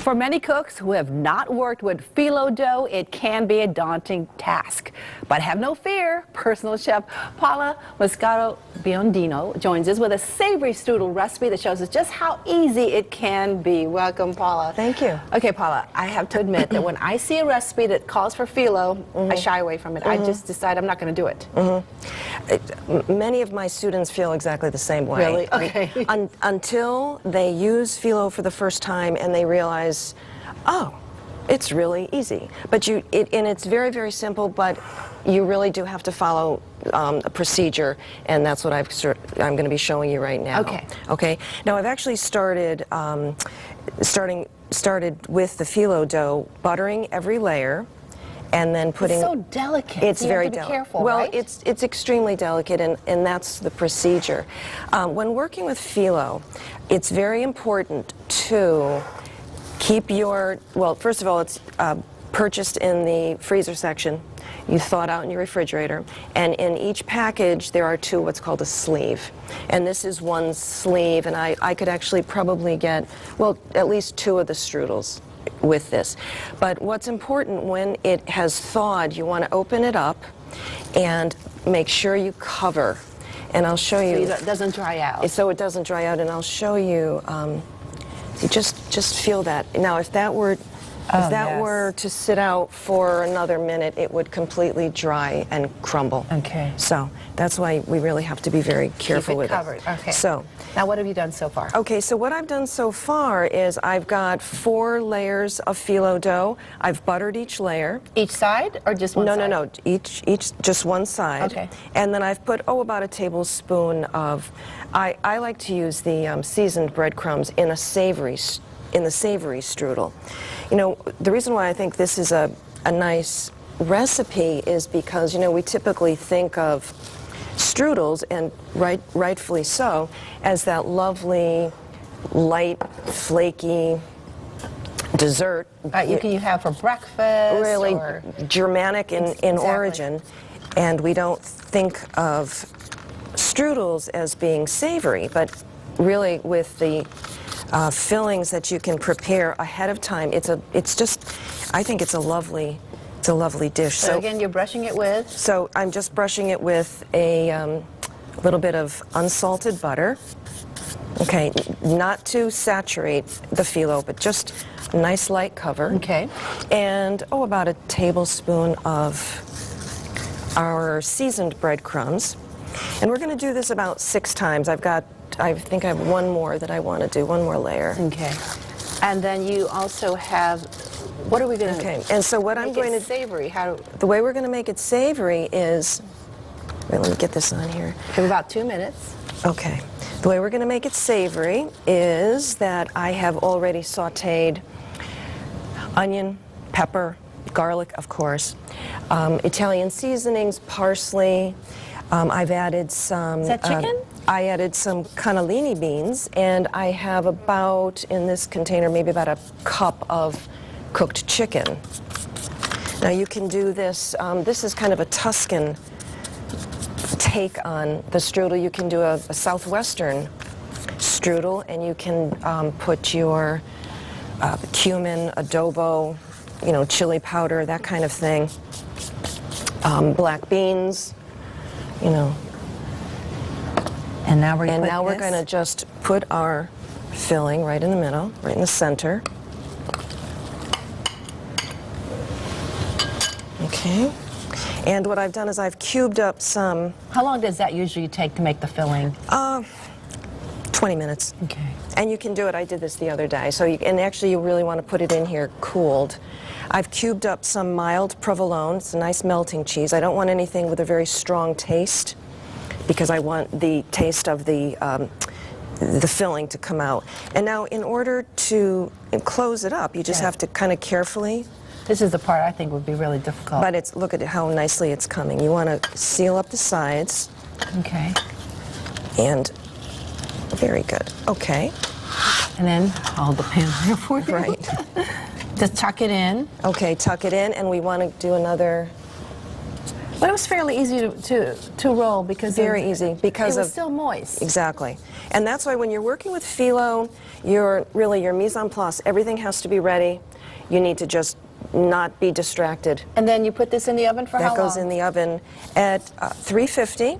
For many cooks who have not worked with phyllo dough, it can be a daunting task. But have no fear, personal chef Paula Biondino joins us with a savory strudel recipe that shows us just how easy it can be. Welcome, Paula. Thank you. Okay, Paula, I have to admit that when I see a recipe that calls for phyllo, I shy away from it. I just decide I'm not going to do it. Many of my students feel exactly the same way. Really? Okay. Until they use phyllo for the first time and they realize, oh, it's really easy. But and it's very, very simple, but you really do have to follow a procedure, and that's what I'm going to be showing you right now. Okay. Okay. Now I've actually started with the phyllo dough, buttering every layer, and then putting. It's so delicate. It's so very delicate. delicate. Careful, well, right? it's extremely delicate, and that's the procedure. When working with phyllo, it's very important to keep your, well, first of all, it's purchased in the freezer section. You thaw it out in your refrigerator, and in each package there are two what's called a sleeve. And this is one sleeve, and I could actually probably get, well, at least two of the strudels with this. But what's important, when it has thawed, you want to open it up and make sure you cover. And I'll show you. So it doesn't dry out. So it doesn't dry out, and I'll show you. You just feel that. Now, if that were to sit out for another minute, it would completely dry and crumble. Okay. So that's why we really have to be very careful with it. Keep it covered. Okay. So now, what have you done so far? Okay, so what I've done so far is I've got 4 layers of phyllo dough. I've buttered each layer. Each side, or just one side? No. Each just one side. Okay. And then I've put about a tablespoon of. I like to use the seasoned breadcrumbs in the savory strudel. You know, the reason why I think this is a nice recipe is because, you know, we typically think of strudels, and rightfully so, as that lovely, light, flaky dessert. You have for breakfast. Really or Germanic in exactly. origin, and we don't think of strudels as being savory, but really with the fillings that you can prepare ahead of time, I think it's a lovely dish. So again, you're brushing it with? So I'm just brushing it with a little bit of unsalted butter. Okay, not to saturate the phyllo, but just a nice light cover. Okay. And about a tablespoon of our seasoned breadcrumbs. And we're going to do this about 6 times. I think I have one more that I want to do, one more layer. Okay. And then you also have, what are we going to Okay, and so what I'm going to... savory. The way we're going to make it savory is... Wait, let me get this on here. For about 2 minutes. Okay. The way we're going to make it savory is that I have already sautéed onion, pepper, garlic, of course, Italian seasonings, parsley. I've added some... Is that chicken? I added some cannellini beans, and I have about, in this container, maybe about a cup of cooked chicken. Now you can do this, this is kind of a Tuscan take on the strudel. You can do a southwestern strudel, and you can put your cumin, adobo, you know, chili powder, that kind of thing. Black beans, you know. And now we're going to just put our filling right in the middle, right in the center. Okay. And what I've done is I've cubed up some... How long does that usually take to make the filling? 20 minutes. Okay. And you can do it. I did this the other day. And actually you really want to put it in here cooled. I've cubed up some mild provolone. It's a nice melting cheese. I don't want anything with a very strong taste, because I want the taste of the filling to come out. And now, in order to close it up, you just have to kind of carefully. This is the part I think would be really difficult. But look at how nicely it's coming. You want to seal up the sides. Okay. And very good. Okay. And then hold the pan here for you. Right. Just tuck it in. Okay, tuck it in, and we want to do another But it was fairly easy to roll because Very easy because it was of still moist. Exactly. And that's why when you're working with phyllo, your mise en place, everything has to be ready. You need to just not be distracted. And then you put this in the oven for how long? That goes in the oven at 350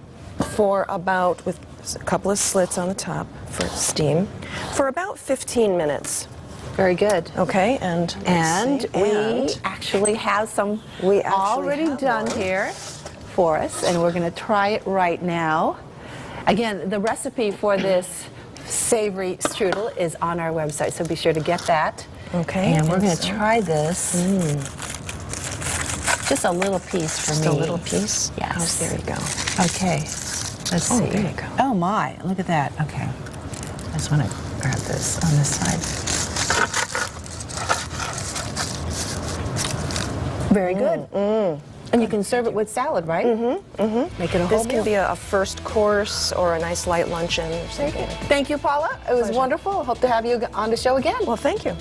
for about, with a couple of slits on the top for steam, for about 15 minutes. Very good. Okay, and we actually have some already done here for us, and we're going to try it right now. Again, the recipe for this savory strudel is on our website, so be sure to get that. Okay. And we're going to try this. Just a little piece for me. Just a little piece? Yes. Oh, there you go. Okay. Let's see. There you go. Oh my, look at that. Okay. I just want to grab this on this side. Very good. And you can serve it with salad, right? Make it a whole This can be a first course or a nice light luncheon or something. Thank you, Paula. It was wonderful. Hope to have you on the show again. Well, thank you.